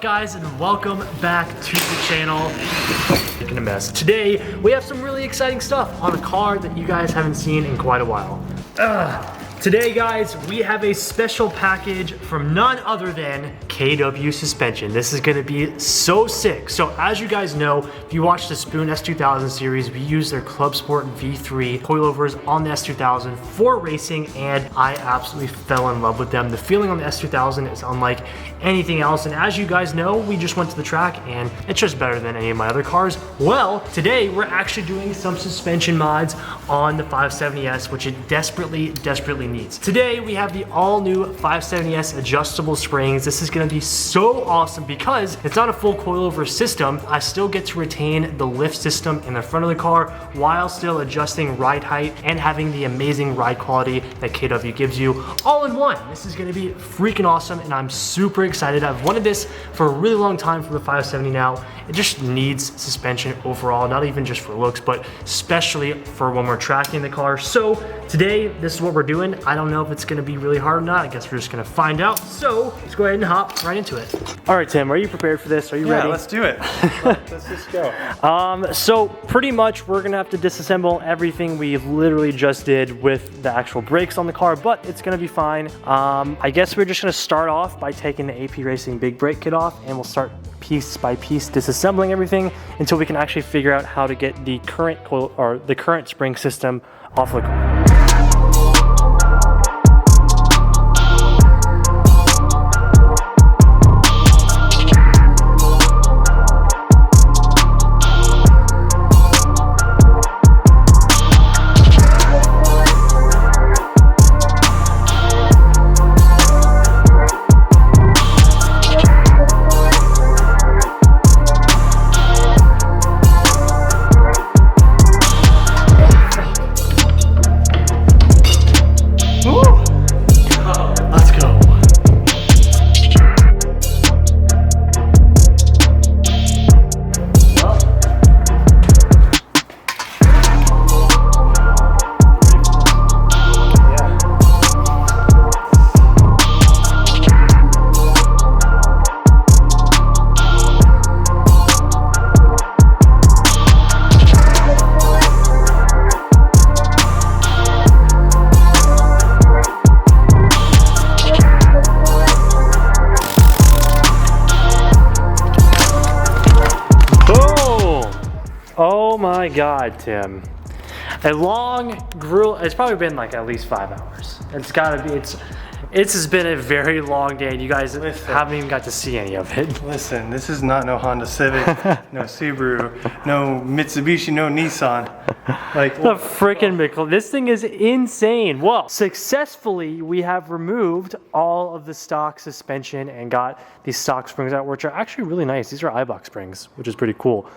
guys, and welcome back to the channel. Making a mess. Today we have some really exciting stuff on a car that you guys haven't seen in quite a while. Today guys, we have a special package from none other than KW Suspension. This is gonna be so sick. So as you guys know, if you watch the Spoon S2000 series, we use their Club Sport V3 coilovers on the S2000 for racing, and I absolutely fell in love with them. The feeling on the S2000 is unlike anything else, and as you guys know, we just went to the track and it's just better than any of my other cars. Well, today we're actually doing some suspension mods on the 570S, which it desperately needs. Today we have the all new 570S adjustable springs. This is gonna be so awesome because it's not a full coilover system. I still get to retain the lift system in the front of the car while still adjusting ride height and having the amazing ride quality that KW gives you all in one. This is gonna be freaking awesome, and I'm super excited. I've wanted this for a really long time for the 570 now. It just needs suspension overall, not even just for looks, but especially for when we're tracking the car. So today, this is what we're doing. I don't know if it's gonna be really hard or not. I guess we're just gonna find out. So let's go ahead and hop right into it. All right, Tim, are you prepared for this? Are you ready? Yeah, let's do it. Let's just go. So pretty much we're gonna have to disassemble everything we literally just did with the actual brakes on the car, but it's gonna be fine. I guess we're just gonna start off by taking the AP Racing big brake kit off, and we'll start piece by piece disassembling everything until we can actually figure out how to get the current coil or the current spring system off the car. Oh my God, Tim. A long grill, it's probably been like at least 5 hours. It's gotta be, it's has been a very long day, and you guys haven't even got to see any of it. Listen, this is not no Honda Civic, no Subaru, no Mitsubishi, no Nissan. Like the freaking Mclaren. This thing is insane. Well, successfully, we have removed all of the stock suspension and got these stock springs out, which are actually really nice. These are Eibach springs, which is pretty cool.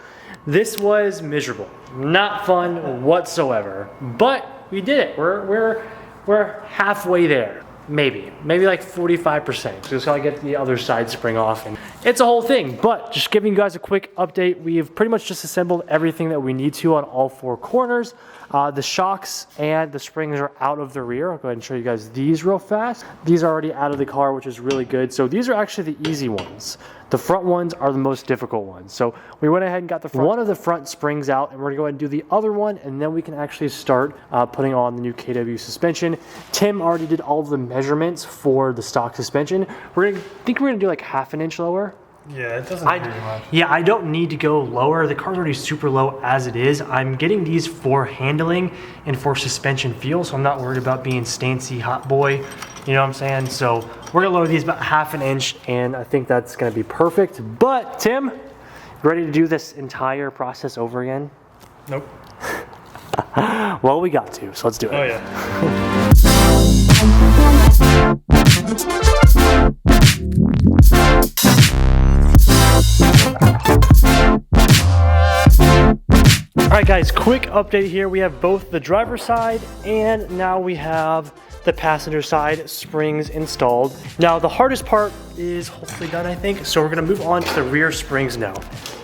This was miserable, not fun whatsoever, but we did it. We're halfway there. Maybe like 45%. So just gotta get the other side spring off, and it's a whole thing. But just giving you guys a quick update, we've pretty much just assembled everything that we need to on all 4 corners. The shocks and the springs are out of the rear. I'll go ahead and show you guys these real fast. These are already out of the car, which is really good. So these are actually the easy ones. The front ones are the most difficult ones. So we went ahead and got one of the front springs out, and we're gonna go ahead and do the other one, and then we can actually start putting on the new KW suspension. Tim already did all of the measurements for the stock suspension. I think we're gonna do like half an inch lower. Yeah, it doesn't do much. Yeah, I don't need to go lower. The car's already super low as it is. I'm getting these for handling and for suspension feel, so I'm not worried about being stancy hot boy. You know what I'm saying? So we're gonna lower these about half an inch, and I think that's gonna be perfect. But Tim, ready to do this entire process over again? Nope. Well, we got to, so let's do it. Oh yeah. All right guys, quick update here. We have both the driver's side and now we have the passenger side springs installed. Now the hardest part is hopefully done, I think. So we're gonna move on to the rear springs now.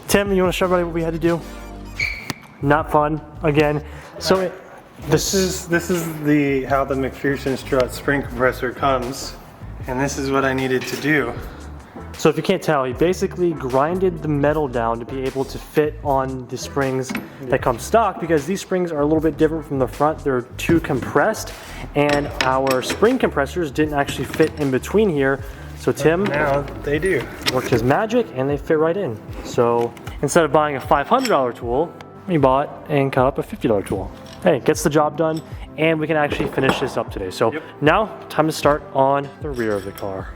Tim, you wanna show everybody what we had to do? Not fun, again. So this is how the McPherson strut spring compressor comes, and this is what I needed to do. So if you can't tell, he basically grinded the metal down to be able to fit on the springs that come stock, because these springs are a little bit different from the front. They're too compressed, and our spring compressors didn't actually fit in between here. So Tim, now they do, worked his magic and they fit right in. So instead of buying a $500 tool, we bought and cut up a $50 tool. Hey, gets the job done, and we can actually finish this up today. So now, time to start on the rear of the car.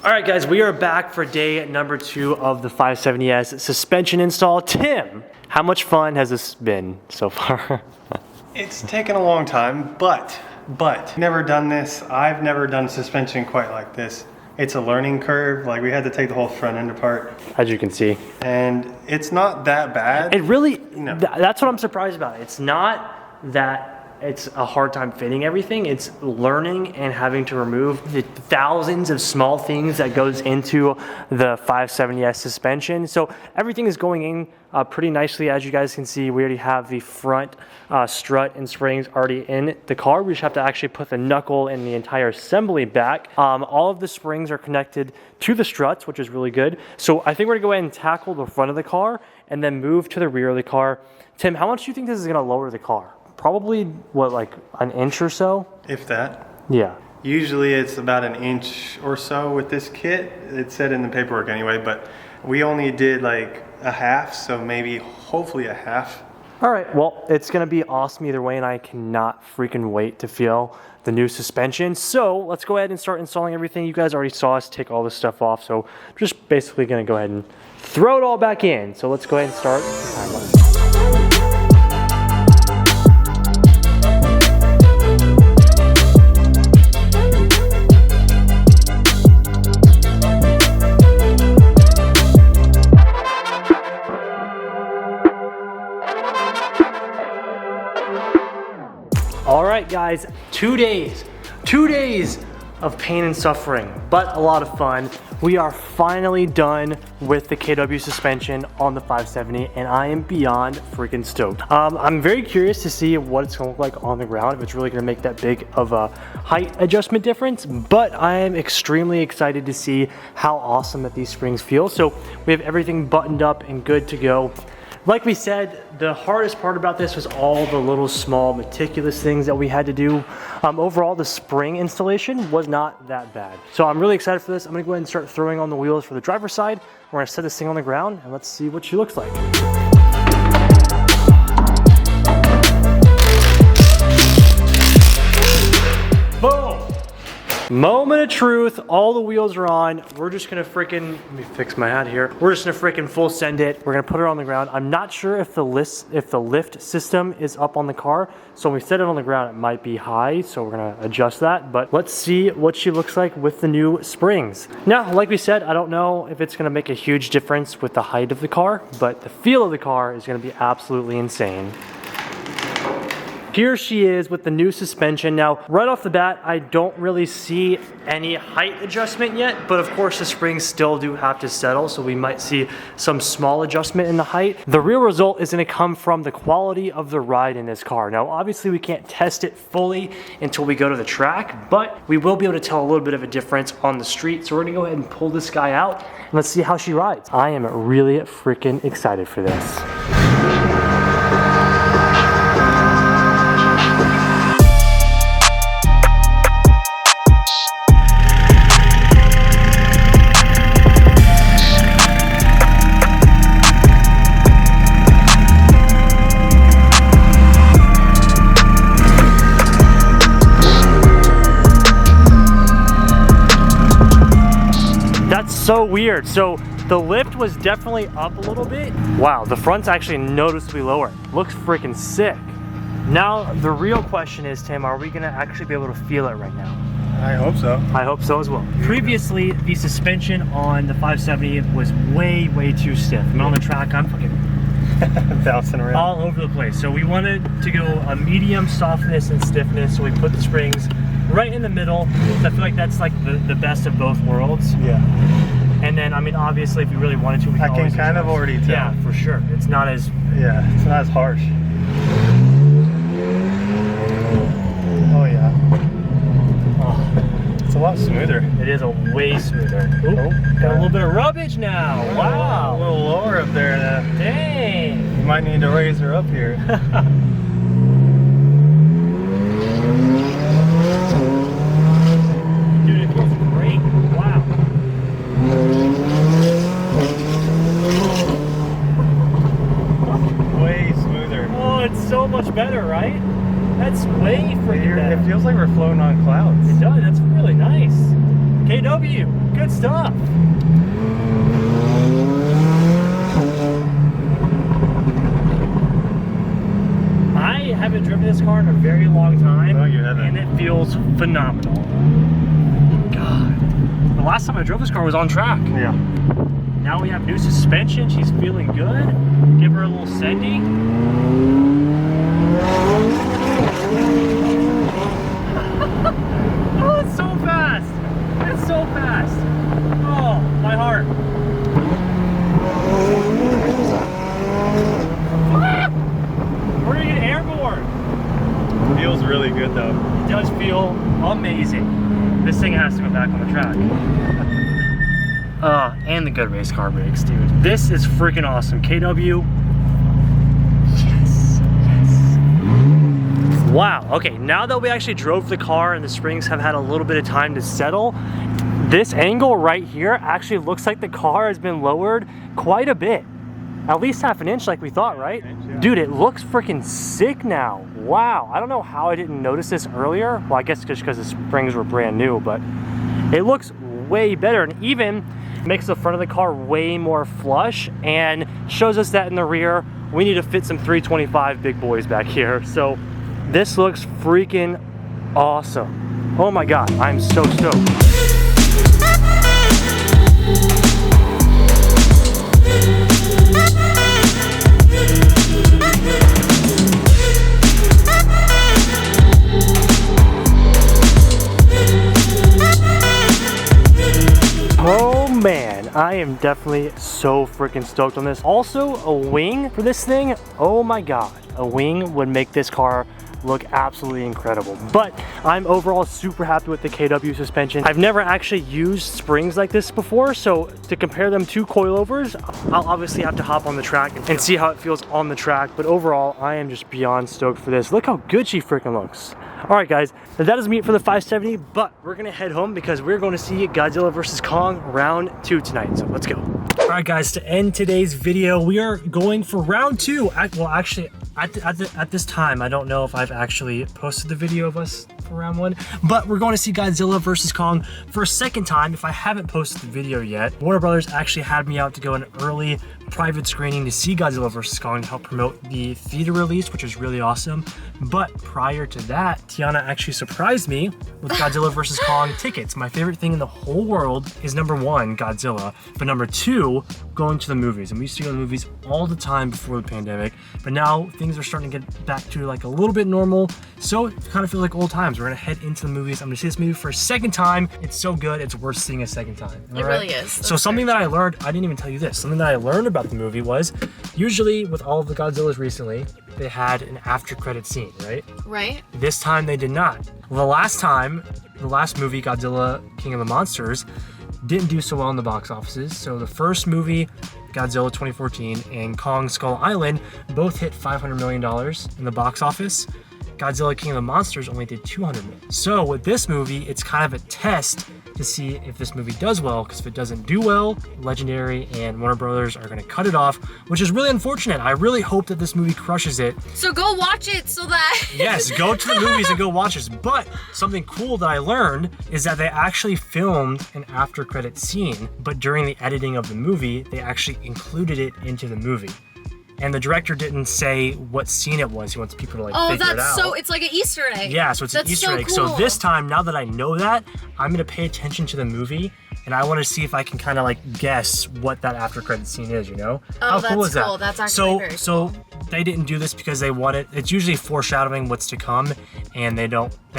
All right, guys, we are back for day number 2 of the 570S suspension install. Tim, how much fun has this been so far? It's taken a long time, but never done this. I've never done suspension quite like this. It's a learning curve. Like, we had to take the whole front end apart. As you can see. And it's not that bad. It really, that's what I'm surprised about. It's not that it's a hard time fitting everything. It's learning and having to remove the thousands of small things that goes into the 570S suspension. So everything is going in pretty nicely. As you guys can see, we already have the front strut and springs already in the car. We just have to actually put the knuckle and the entire assembly back. All of the springs are connected to the struts, which is really good. So I think we're gonna go ahead and tackle the front of the car and then move to the rear of the car. Tim, how much do you think this is gonna lower the car? Probably, what, like an inch or so? If that. Yeah. Usually it's about an inch or so with this kit. It said in the paperwork anyway, but we only did like a half, so maybe hopefully a half. All right, well, it's gonna be awesome either way, and I cannot freaking wait to feel the new suspension. So let's go ahead and start installing everything. You guys already saw us take all this stuff off, so just basically gonna go ahead and throw it all back in. So let's go ahead and start the timeline. All right, guys, 2 days of pain and suffering, but a lot of fun. We are finally done with the KW suspension on the 570, and I am beyond freaking stoked. I'm very curious to see what it's gonna look like on the ground, if it's really gonna make that big of a height adjustment difference, but I am extremely excited to see how awesome that these springs feel. So we have everything buttoned up and good to go. Like we said, the hardest part about this was all the little small meticulous things that we had to do. Overall, the spring installation was not that bad. So I'm really excited for this. I'm gonna go ahead and start throwing on the wheels for the driver's side. We're gonna set this thing on the ground and let's see what she looks like. Boom! Moment of truth, all the wheels are on. We're just gonna freaking, let me fix my hat here. We're just gonna freaking full send it. We're gonna put her on the ground. I'm not sure if the lift system is up on the car. So when we set it on the ground, it might be high. So we're gonna adjust that, but let's see what she looks like with the new springs. Now, like we said, I don't know if it's gonna make a huge difference with the height of the car, but the feel of the car is gonna be absolutely insane. Here she is with the new suspension. Now, right off the bat, I don't really see any height adjustment yet, but of course the springs still do have to settle, so we might see some small adjustment in the height. The real result is gonna come from the quality of the ride in this car. Now, obviously we can't test it fully until we go to the track, but we will be able to tell a little bit of a difference on the street. So we're gonna go ahead and pull this guy out and let's see how she rides. I am really freaking excited for this. So weird. So the lift was definitely up a little bit. Wow, the front's actually noticeably lower. Looks freaking sick. Now, the real question is, Tim, are we gonna actually be able to feel it right now? I hope so. I hope so as well. Previously, the suspension on the 570 was way too stiff. I'm on the track, I'm fucking bouncing around all over the place. So we wanted to go a medium softness and stiffness, so we put the springs right in the middle. So I feel like that's like the best of both worlds. Yeah. And then, I mean, obviously, if we really wanted to, we I can kind of already tell. Yeah, for sure. It's not as... Yeah, it's not as harsh. Oh, yeah. Oh, it's a lot smoother. it is a way smoother. Oop, got a little bit of rubbage now. Wow. A little lower up there now. Dang. You might need to raise her up here. Dude, it feels great. Wow. Way smoother. Oh, it's so much better, right? That's way freaking better. It feels like we're floating on clouds. It does. That's really nice. KW, good stuff. I haven't driven this car in a very long time. No, you haven't. And it feels phenomenal. God. The last time I drove this car was on track. Yeah. Now we have new suspension. She's feeling good. Give her a little sending. Oh, it's so fast. It's so fast. Oh, my heart. We're gonna get airborne. Feels really good though. It does feel amazing. This thing has to go back on the track. And the good race car brakes, dude. This is freaking awesome. KW. Yes, yes. Wow, okay, now that we actually drove the car and the springs have had a little bit of time to settle, this angle right here actually looks like the car has been lowered quite a bit. At least half an inch like we thought, right? Yeah. Dude, it looks freaking sick now. Wow, I don't know how I didn't notice this earlier. Well, I guess just because the springs were brand new, but it looks way better, and even makes the front of the car way more flush and shows us that in the rear we need to fit some 325 big boys back here. So this looks freaking awesome. Oh my God, I'm so stoked. Oh man, I am definitely so freaking stoked on this. Also, a wing for this thing, oh my God. A wing would make this car look absolutely incredible. But I'm overall super happy with the KW suspension. I've never actually used springs like this before, so to compare them to coilovers, I'll obviously have to hop on the track and see how it feels on the track. But overall, I am just beyond stoked for this. Look how good she freaking looks. All right, guys, that is me for the 570, but we're gonna head home because we're going to see Godzilla vs. Kong round 2 tonight, so let's go. All right, guys, to end today's video, we are going for round 2. Well, actually, at this time, I don't know if I've actually posted the video of us for round 1, but we're going to see Godzilla vs. Kong for a second time. If I haven't posted the video yet, Warner Brothers actually had me out to go an early private screening to see Godzilla vs. Kong to help promote the theater release, which is really awesome. But prior to that, Tiana actually surprised me with Godzilla vs. Kong tickets. My favorite thing in the whole world is number 1, Godzilla, but number 2, going to the movies. And we used to go to the movies all the time before the pandemic, but now things are starting to get back to like a little bit normal. So it kind of feels like old times. We're gonna head into the movies. I'm gonna see this movie for a second time. It's so good, it's worth seeing a second time. It really is. So something that I learned, I didn't even tell you this, something that I learned about the movie was, usually with all of the Godzillas recently, they had an after credit scene, right? Right. This time they did not. The last movie, Godzilla King of the Monsters, didn't do so well in the box offices. So the first movie, Godzilla 2014 and Kong Skull Island, both hit $500 million in the box office. Godzilla King of the Monsters only did $200 million. So with this movie, it's kind of a test to see if this movie does well, because if it doesn't do well, Legendary and Warner Brothers are gonna cut it off, which is really unfortunate. I really hope that this movie crushes it. So go watch it so that... Yes, go to the movies and go watch this. But something cool that I learned is that they actually filmed an after credit scene, but during the editing of the movie, they actually included it into the movie. and the director didn't say what scene it was. He wants people to like Oh, figure it that's out. so, it's like an Easter egg. Yeah, so it's an That's Easter so egg. cool. So this time, now that I know that, I'm gonna pay attention to the movie, and I want to see if I can kind of like guess what that after credit scene is. You know? Oh, How cool that's is that? cool. That's actually very So they didn't do this because they wanted. It's usually foreshadowing what's to come, and they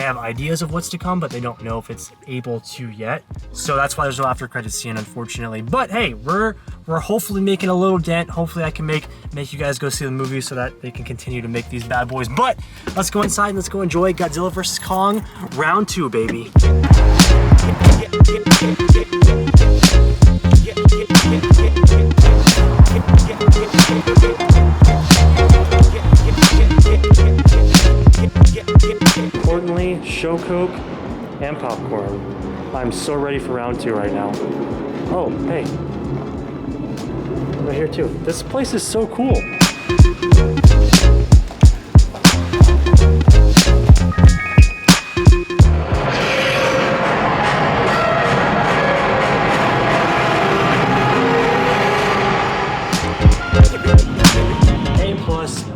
have ideas of what's to come, but they don't know if it's able to yet. So that's why there's no after credit scene, unfortunately. But hey, we're hopefully making a little dent. Hopefully I can make you guys go see the movie so that they can continue to make these bad boys. But let's go inside and let's go enjoy Godzilla vs. Kong round 2, baby. Importantly, show Coke and popcorn. I'm so ready for round 2 right now. Oh, hey. Right here too. This place is so cool.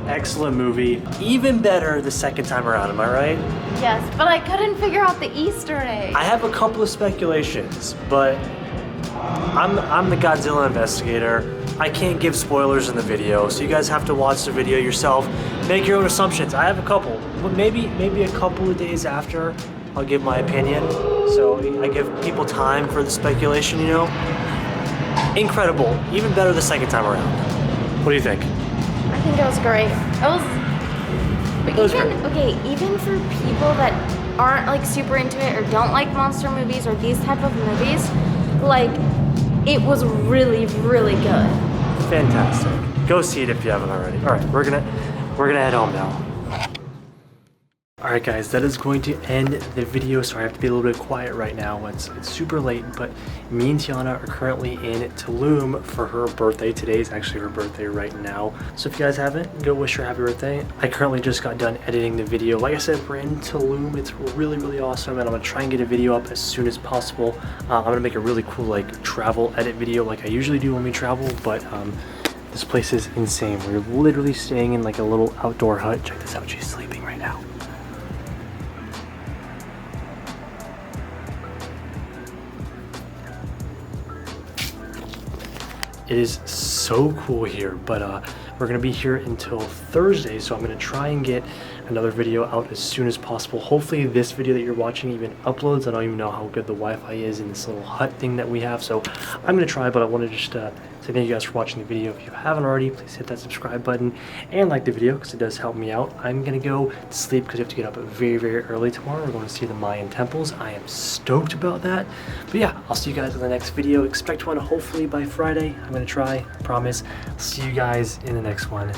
Excellent movie. Even better the second time around, am I right? Yes, but I couldn't figure out the Easter egg. I have a couple of speculations, but I'm the Godzilla investigator. I can't give spoilers in the video, so you guys have to watch the video yourself. Make your own assumptions. I have a couple. Maybe a couple of days after, I'll give my opinion. So I give people time for the speculation, you know? Incredible. Even better the second time around. What do you think? I think it was great. But was even great. okay, even for people that aren't like super into it or don't like monster movies or these type of movies, like it was really, really good. Fantastic. Go see it if you haven't already. All right, we're gonna head home now. All right, guys, that is going to end the video. Sorry, I have to be a little bit quiet right now. It's super late, but me and Tiana are currently in Tulum for her birthday. Today is actually her birthday right now. So if you guys haven't, go wish her happy birthday. I currently just got done editing the video. Like I said, we're in Tulum. It's really, really awesome, and I'm gonna try and get a video up as soon as possible. I'm gonna make a really cool like travel edit video like I usually do when we travel, but this place is insane. We're literally staying in like a little outdoor hut. Check this out, she's sleeping right now. It is so cool here, but we're gonna be here until Thursday, so I'm gonna try and get another video out as soon as possible. Hopefully this video that you're watching even uploads. I don't even know how good the Wi-Fi is in this little hut thing that we have, so I'm gonna try, but I wanna just say thank you guys for watching the video. If you haven't already, please hit that subscribe button and like the video because it does help me out. I'm gonna go to sleep because we have to get up very, very early tomorrow. We're going to see the Mayan temples. I am stoked about that. But yeah, I'll see you guys in the next video. Expect one hopefully by Friday. I'm gonna try, I promise. I'll see you guys in the next one.